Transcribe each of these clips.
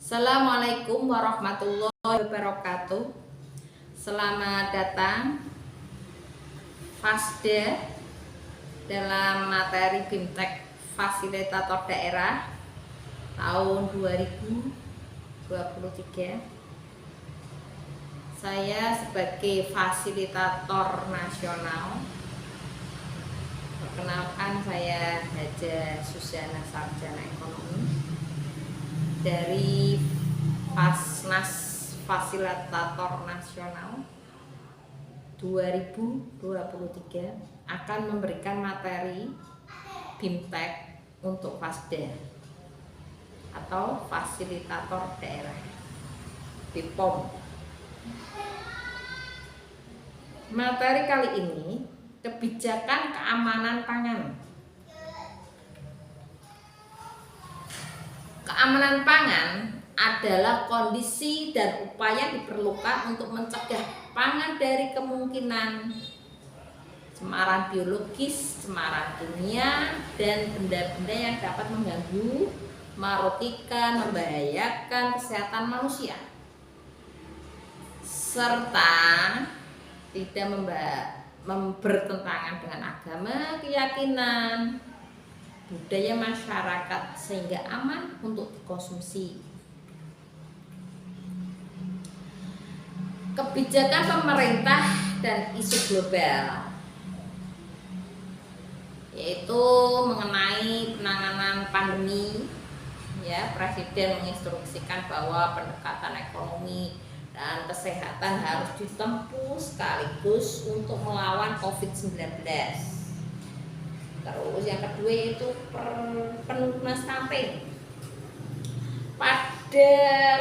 Assalamualaikum warahmatullahi wabarakatuh. Selamat datang FASDA dalam materi BIMTEK Fasilitator Daerah tahun 2023. Saya sebagai fasilitator nasional. Perkenalkan, saya Haja Susana, sarjana ekonomi dari Fasnas Fasilitator Nasional 2023 akan memberikan materi BIMTEK untuk FASDA atau Fasilitator Daerah BPOM. Materi kali ini kebijakan keamanan pangan. Keamanan pangan adalah kondisi dan upaya diperlukan untuk mencegah pangan dari kemungkinan cemaran biologis, cemaran kimia, dan benda-benda yang dapat mengganggu, merugikan, membahayakan kesehatan manusia, serta tidak bertentangan dengan agama, keyakinan, budaya masyarakat sehingga aman untuk dikonsumsi. Kebijakan pemerintah dan isu global, yaitu mengenai penanganan pandemi. Presiden menginstruksikan bahwa pendekatan ekonomi dan kesehatan harus ditempuh sekaligus untuk melawan COVID-19. Terus yang kedua itu penurunan stunting. Pada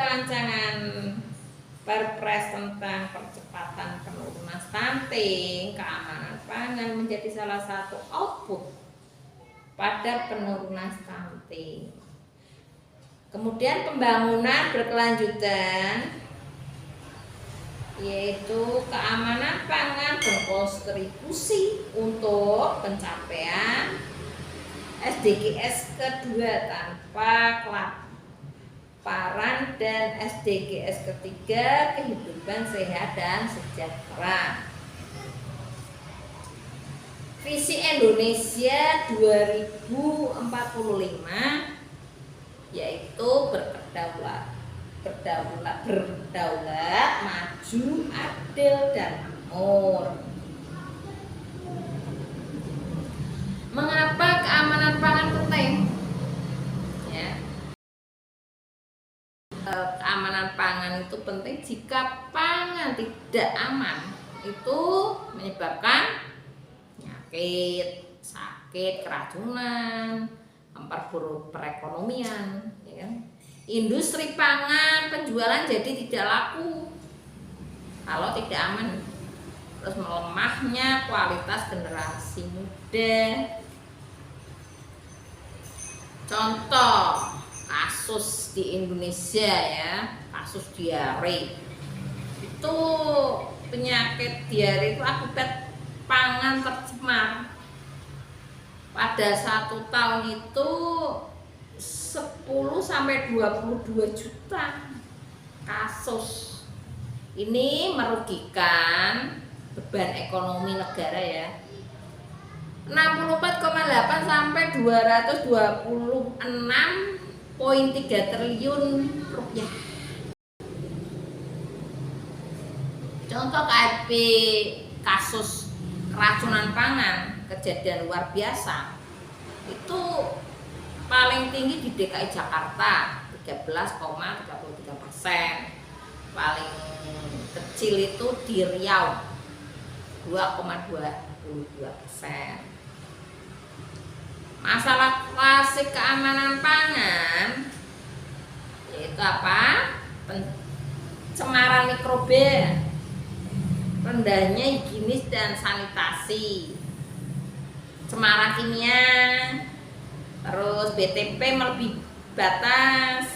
rancangan Perpres tentang percepatan penurunan stunting, keamanan pangan menjadi salah satu output pada penurunan stunting. Kemudian pembangunan berkelanjutan, yaitu keamanan pangan berkontribusi untuk pencapaian SDGs kedua tanpa kelaparan dan SDGs ketiga kehidupan sehat dan sejahtera. Visi Indonesia 2045 yaitu berdaulat, maju, adil, dan makmur. Mengapa keamanan pangan penting? Keamanan pangan itu penting jika pangan tidak aman, itu menyebabkan penyakit, sakit, keracunan, memperburuk perekonomian, Industri pangan, penjualan jadi tidak laku kalau tidak aman. Terus melemahnya kualitas generasi muda. Contoh kasus di Indonesia, kasus diare. Itu penyakit diare itu akibat pangan tercemar. Pada 1 tahun itu 10-22 juta kasus. Ini merugikan beban ekonomi negara 64,8 sampai 226,3 triliun rupiah. Contoh KIP kasus keracunan pangan, kejadian luar biasa. Itu paling tinggi di DKI Jakarta 13,33%. Paling kecil itu di Riau 2,22%. Masalah klasik keamanan pangan yaitu apa? Pencemaran mikroba, rendahnya higienis dan sanitasi, cemaran kimia, terus BTP melebihi batas,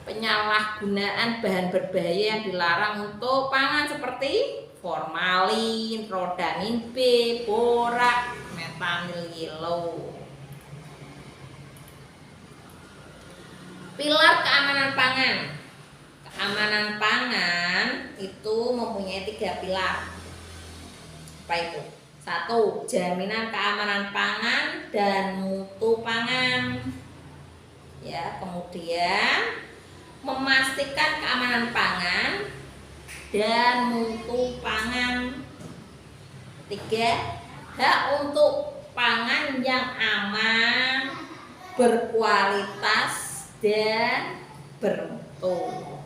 penyalahgunaan bahan berbahaya yang dilarang untuk pangan seperti formalin, rodamin B, borak, metanil yellow. Pilar keamanan pangan. Keamanan pangan itu mempunyai 3 pilar. Apa itu? 1. Jaminan keamanan pangan dan mutu pangan. Ya, kemudian memastikan keamanan pangan dan mutu pangan. 3. Hak untuk pangan yang aman, berkualitas dan bermutu.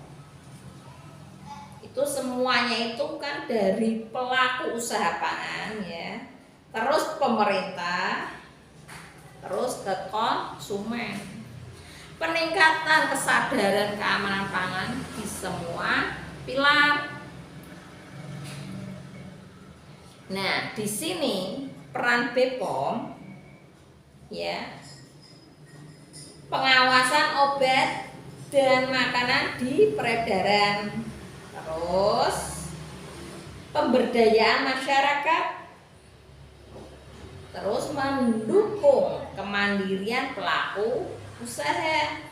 Itu semuanya itu kan dari pelaku usaha pangan ya. Terus pemerintah, terus ke konsumen. Peningkatan kesadaran keamanan pangan di semua pilar. Nah, di sini peran BPOM ya. Pengawasan obat dan makanan di peredaran. Terus pemberdayaan masyarakat. Terus mendukung kemandirian pelaku usaha.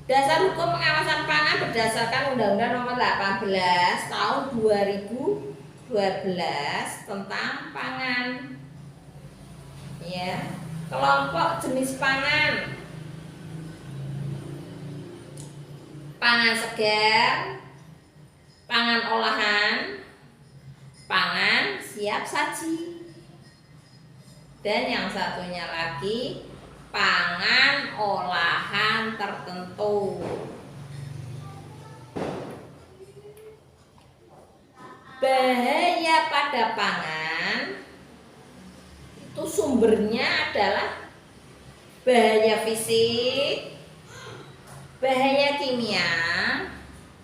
Dasar hukum pengawasan pangan berdasarkan Undang-Undang Nomor 18 Tahun 2012 tentang pangan. Ya, kelompok jenis pangan. Pangan segar, pangan olahan, pangan siap saji. Dan yang satunya lagi pangan olahan tertentu. Bahaya pada pangan itu sumbernya adalah bahaya fisik, bahaya kimia,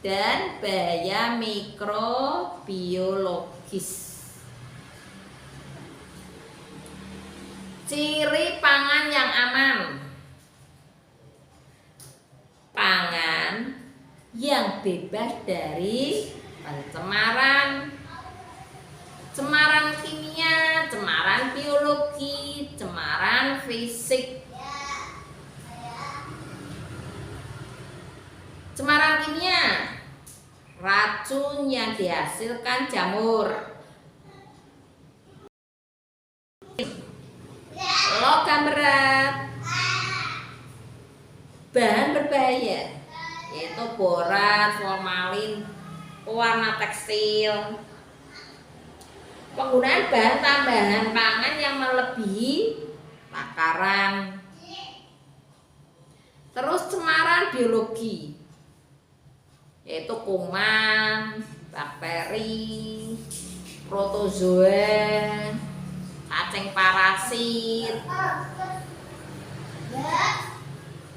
dan bahaya mikrobiologis. Ciri pangan yang aman. Pangan yang bebas dari pencemaran, cemaran kimia, cemaran biologi, cemaran fisik. Cemaran kimia, racun yang dihasilkan jamur. Logam berat, bahan berbahaya yaitu borat, formalin, pewarna tekstil. Penggunaan bahan tambahan pangan yang melebihi takaran. Terus cemaran biologi yaitu kuman, bakteri, protozoa, cacing parasit.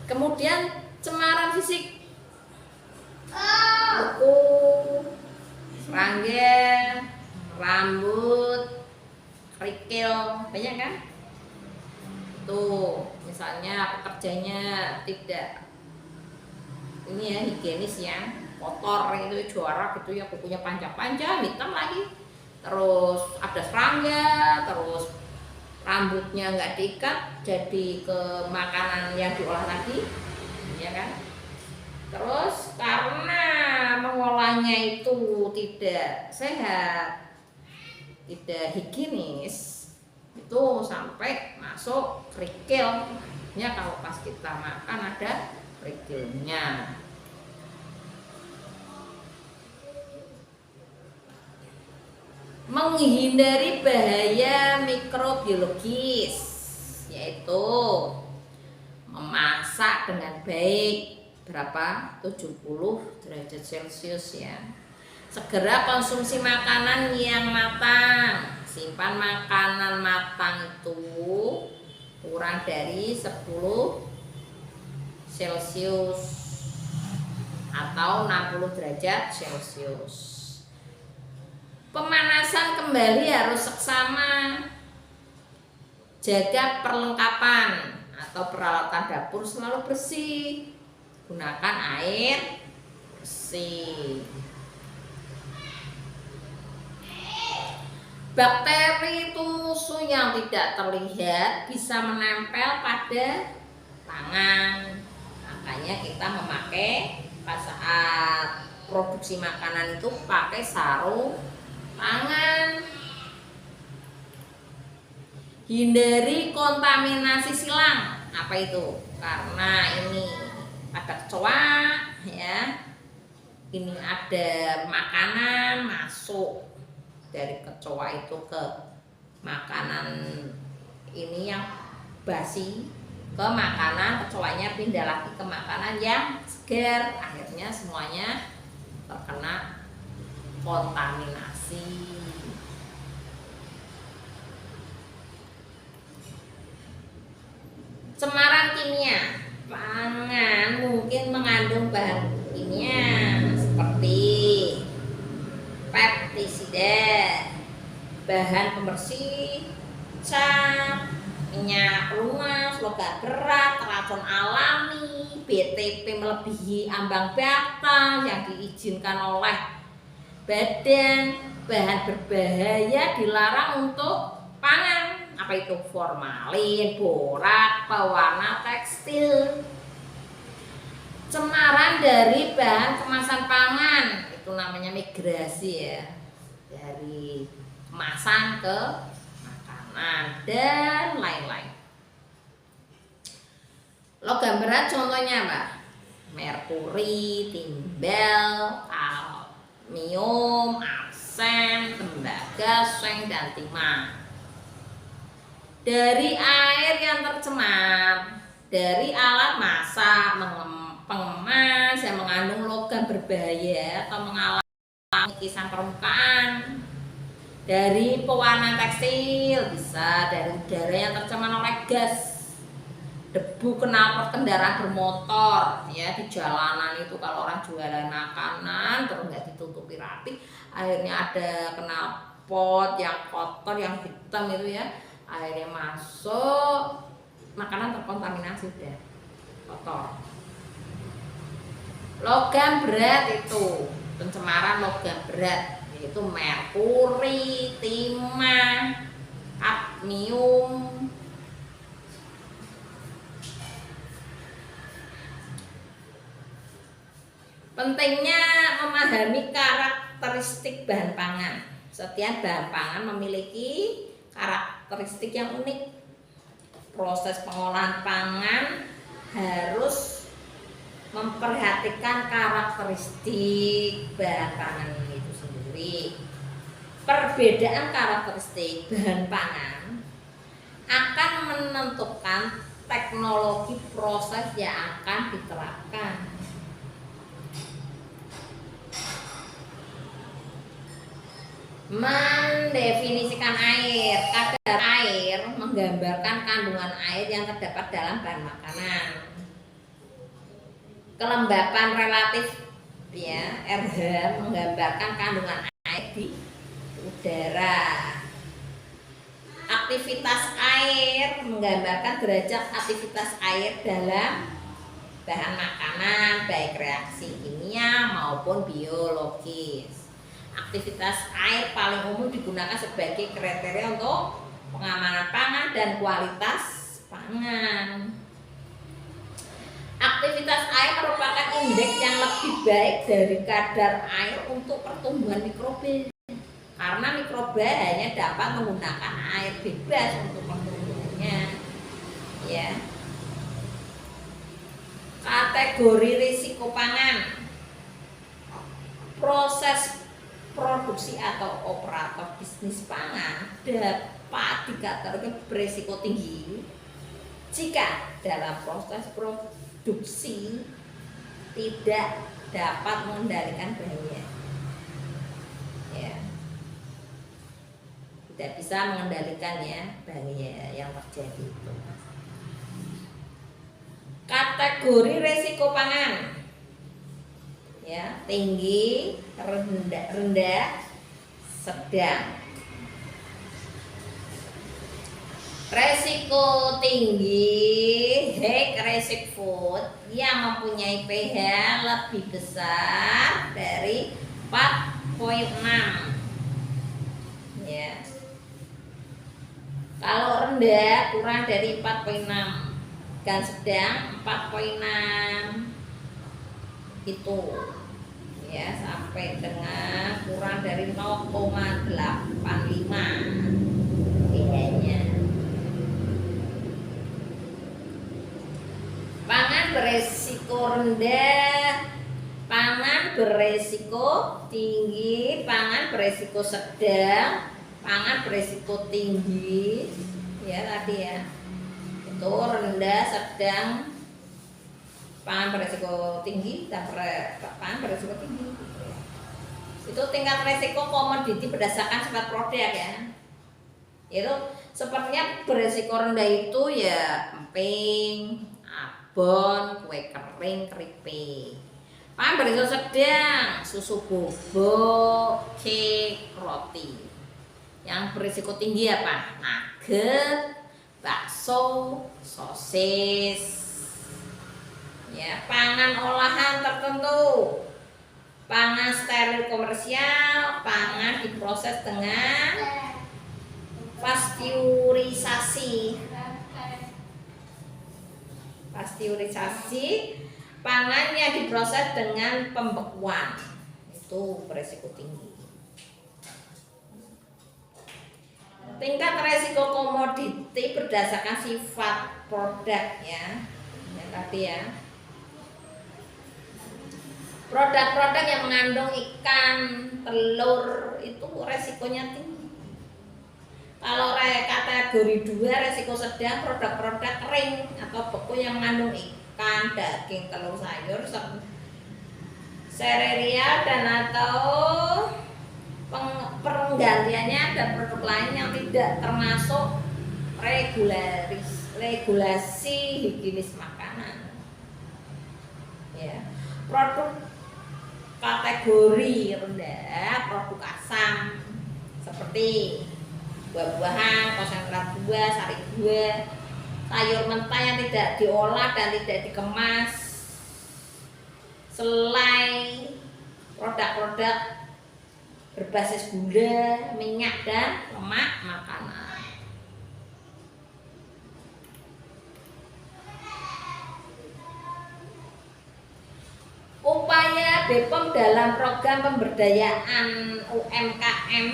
Kemudian cemaran fisik, kuku, serangga, rambut, kerikil, banyak kan? Tuh, misalnya pekerjanya tidak ini ya higienis ya, kotor itu juara gitu ya, kukunya panjang-panjang, hitam lagi. Terus ada serangga, terus rambutnya nggak diikat jadi ke makanan yang diolah tadi, ya kan? Terus karena mengolahnya itu tidak sehat, tidak higienis, itu sampai masuk kerikil. Ya kalau pas kita makan ada kerikilnya. Menghindari bahaya mikrobiologis yaitu memasak dengan baik berapa 70 derajat Celcius ya. Segera konsumsi makanan yang matang. Simpan makanan matang itu kurang dari 10 Celcius atau 60 derajat Celcius. Pemanasan kembali harus seksama. Jaga perlengkapan atau peralatan dapur selalu bersih. Gunakan air bersih. Bakteri itu musuh yang tidak terlihat, bisa menempel pada tangan. Makanya kita memakai pas saat produksi makanan itu pakai sarung tangan. Hindari kontaminasi silang. Apa itu? Karena ini ada kecoa ya. Ini ada makanan masuk dari kecoa itu ke makanan ini yang basi, ke makanan, kecoanya pindah lagi ke makanan yang segar, akhirnya semuanya terkena kontaminasi. Cemaran kimia pangan mungkin mengandung bahan kimia seperti pestisida, bahan pembersih, cat, minyak pelumas, logam berat, racun alami, BTP melebihi ambang batas yang diizinkan oleh badan, bahan berbahaya dilarang untuk pangan. Apa itu? Formalin, borak, pewarna tekstil. Cemaran dari bahan kemasan pangan itu namanya migrasi ya, dari kemasan ke makanan dan lain-lain. Logam berat contohnya apa? Merkuri, timbal, kadmium, arsen, tembaga, seng, dan timah. Dari air yang tercemar, dari alat masak, pengemas yang mengandung logam berbahaya atau mengalami kisan permukaan, dari pewarna tekstil, bisa dari udara yang tercemar oleh gas, debu knalpot kendaraan bermotor ya, di jalanan itu kalau orang jualan makanan terus nggak ditutupi rapi, akhirnya ada knalpot yang kotor, yang hitam itu ya, akhirnya masuk, makanan terkontaminasi udah kotor. Logam berat itu pencemaran logam berat, yaitu merkuri, timah, kadmium. Pentingnya memahami karakteristik bahan pangan. Setiap bahan pangan memiliki karakteristik yang unik. Proses pengolahan pangan harus memperhatikan karakteristik bahan pangan itu sendiri. Perbedaan karakteristik bahan pangan akan menentukan teknologi proses yang akan diterapkan. Mendefinisikan air. Kadar air menggambarkan kandungan air yang terdapat dalam bahan makanan. Kelembapan relatif ya, RH, menggambarkan kandungan air di udara. Aktivitas air menggambarkan derajat aktivitas air dalam bahan makanan, baik reaksi kimia maupun biologis. Aktivitas air paling umum digunakan sebagai kriteria untuk pengamanan pangan dan kualitas pangan. Aktivitas air merupakan indeks yang lebih baik dari kadar air untuk pertumbuhan mikroba, karena mikroba hanya dapat menggunakan air bebas untuk pertumbuhannya ya. Kategori risiko pangan. Proses produksi atau operator bisnis pangan dapat dikategorikan berisiko tinggi jika dalam proses produksi tidak dapat mengendalikan bahannya ya, tidak bisa mengendalikan ya bahannya yang terjadi itu. Kategori risiko pangan ya, tinggi, rendah, sedang. Resiko tinggi, high risk food, yang mempunyai pH lebih besar dari 4,6 ya. Kalau rendah kurang dari 4,6, dan sedang 4,6 itu ya, sampai dengan kurang dari 0,85 bedanya. Pangan beresiko rendah, pangan beresiko tinggi, pangan beresiko sedang, pangan beresiko tinggi ya tadi ya, itu rendah, sedang, pangan beresiko tinggi, dan pangan beresiko tinggi. Itu tingkat resiko komoditi berdasarkan sifat produk ya. Itu sepertinya beresiko rendah itu ya emping, abon, kue kering, keripik. Pangan beresiko sedang, susu bubuk, cake, roti. Yang berisiko tinggi apa? Nugget, bakso, sosis. Ya, pangan olahan tertentu, pangan steril komersial, pangan diproses dengan pasteurisasi. Pasteurisasi, pangan yang diproses dengan pembekuan, itu berisiko tinggi. Tingkat resiko komoditi berdasarkan sifat produk ya, tadi ya. Produk-produk yang mengandung ikan, telur itu resikonya tinggi. Kalau kategori 2 resiko sedang, produk-produk kering atau beku yang mengandung ikan, daging, telur, sayur, sereal dan atau penggantiannya dan produk lain yang tidak termasuk regulasi higienis makanan ya. Produk kategori rendah, produk asam seperti buah-buahan, konsentrat buah, sari buah, sayur mentah yang tidak diolah dan tidak dikemas, selai, produk-produk berbasis gula, minyak, dan lemak makanan. Upaya BPOM dalam program pemberdayaan UMKM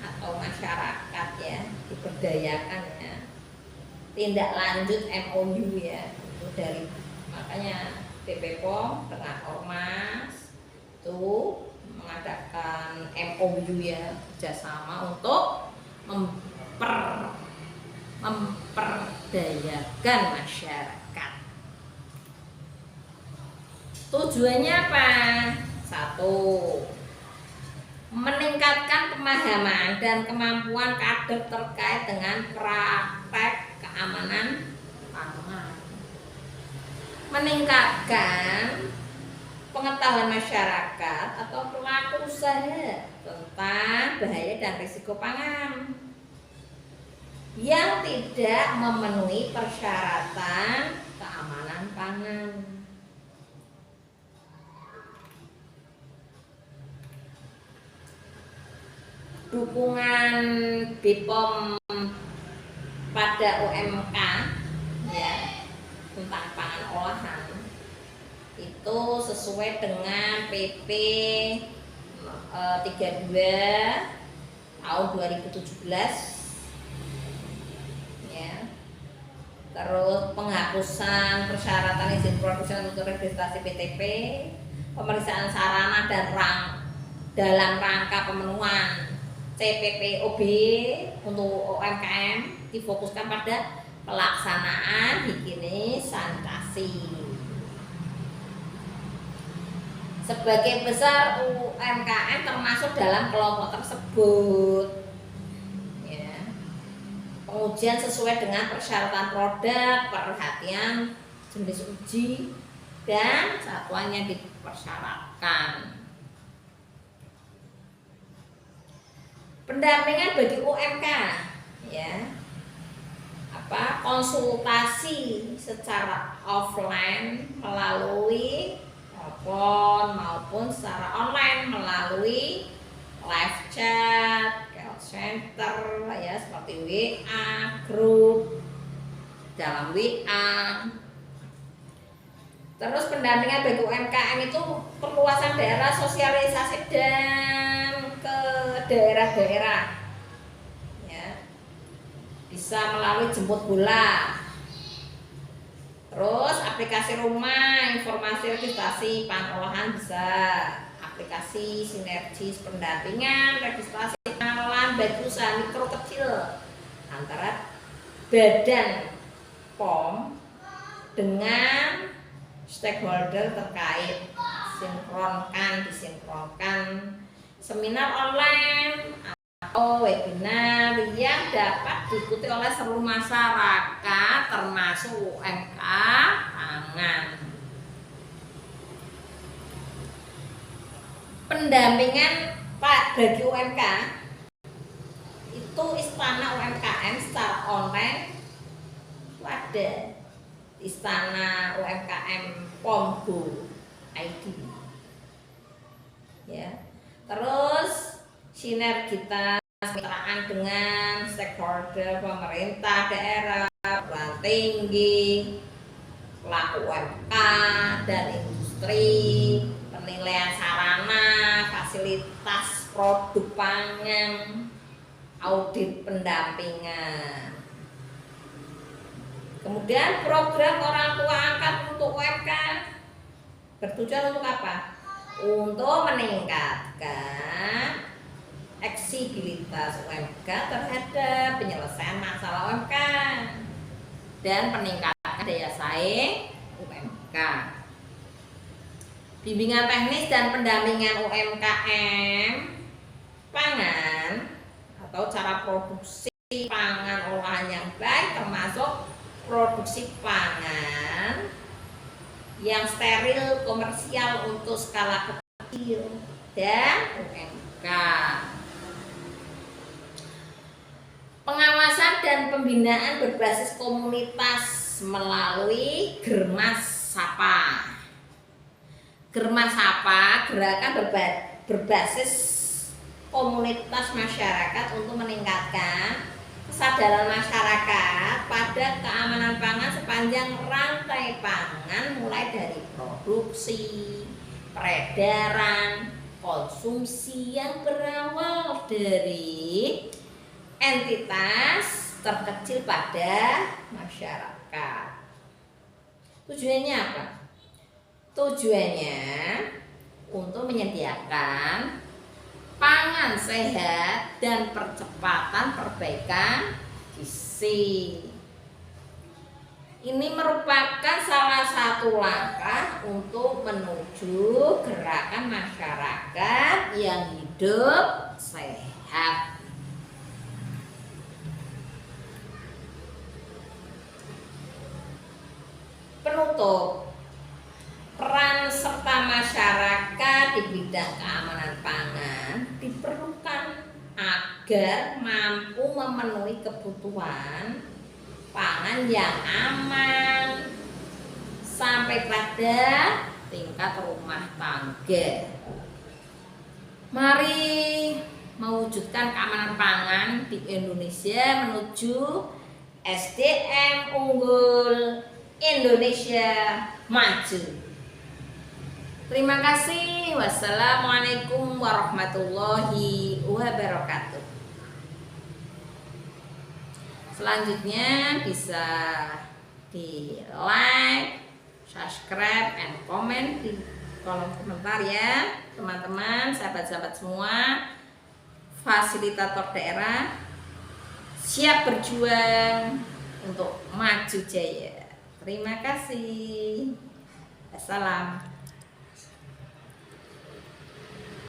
atau masyarakat ya, diberdayakan ya. Tindak lanjut MOU ya, itu dari makanya BPOM dengan Ormas itu mengadakan MOU ya, kerjasama untuk memperdayakan masyarakat. Tujuannya apa? 1. Meningkatkan pemahaman dan kemampuan kader terkait dengan praktek keamanan pangan. Meningkatkan pengetahuan masyarakat atau pelaku usaha tentang bahaya dan risiko pangan yang tidak memenuhi persyaratan keamanan pangan. Dukungan BPOM pada UMK ya, tentang pangan olahan itu sesuai dengan PP 32 tahun 2017 ya. Terus penghapusan persyaratan izin produksi untuk registrasi PTP, pemeriksaan sarana dan dalam rangka pemenuhan CPPOB untuk UMKM difokuskan pada pelaksanaan higienis sanitasi. Sebagian besar UMKM termasuk dalam kelompok tersebut ya. Pengujian sesuai dengan persyaratan produk, perhatian jenis uji, dan satuan yang dipersyaratkan. Pendampingan bagi UMK ya, konsultasi secara offline melalui telepon maupun secara online melalui live chat, center ya, seperti WA, grup dalam WA. Terus pendampingan bagi UMKM itu perluasan daerah, sosialisasi dan ke daerah-daerah ya, bisa melalui jemput bola. Terus aplikasi rumah, informasi registrasi pengolahan bisa, aplikasi sinergis pendampingan, registrasi pengenalan bagi usaha mikro kecil antara badan POM dengan stakeholder terkait, disinkronkan seminar online atau webinar yang dapat diikuti oleh seluruh masyarakat termasuk UMK pangan. Pendampingan bagi UMK itu Istana UMKM secara online ada Istana UMKM POM.go ID ya. Terus sinergitas kemitraan dengan stakeholder pemerintah daerah, perguruan tinggi, pelaku UMK dan industri, penilaian sarana, fasilitas produk pangan, audit pendampingan. Kemudian program orang tua angkat untuk UMK bertujuan untuk apa? Untuk meningkatkan eksibilitas UMK terhadap penyelesaian masalah UMK dan peningkatan daya saing UMK. Bimbingan teknis dan pendampingan UMKM pangan atau cara produksi pangan olahan yang baik, termasuk produksi pangan yang steril komersial untuk skala kecil dan UMK. Pengawasan dan pembinaan berbasis komunitas melalui Germas Sapa. Germas Sapa gerakan berbasis komunitas masyarakat untuk meningkatkan kesadaran masyarakat pada keamanan pangan sepanjang rantai pangan, mulai dari produksi, peredaran, konsumsi yang berawal dari entitas terkecil pada masyarakat. Tujuannya apa? Tujuannya untuk menyediakan pangan sehat dan percepatan perbaikan gizi. Ini merupakan salah satu langkah untuk menuju gerakan masyarakat yang hidup sehat. Penutup, peran serta masyarakat di bidang keamanan pangan diperlukan agar mampu memenuhi kebutuhan pangan yang aman sampai pada tingkat rumah tangga. Mari mewujudkan keamanan pangan di Indonesia menuju SDM unggul, Indonesia maju. Terima kasih. Wassalamualaikum warahmatullahi wabarakatuh. Selanjutnya bisa di like, subscribe, and comment di kolom komentar ya teman-teman, sahabat-sahabat semua. Fasilitator daerah siap berjuang untuk maju jaya. Terima kasih. Assalam.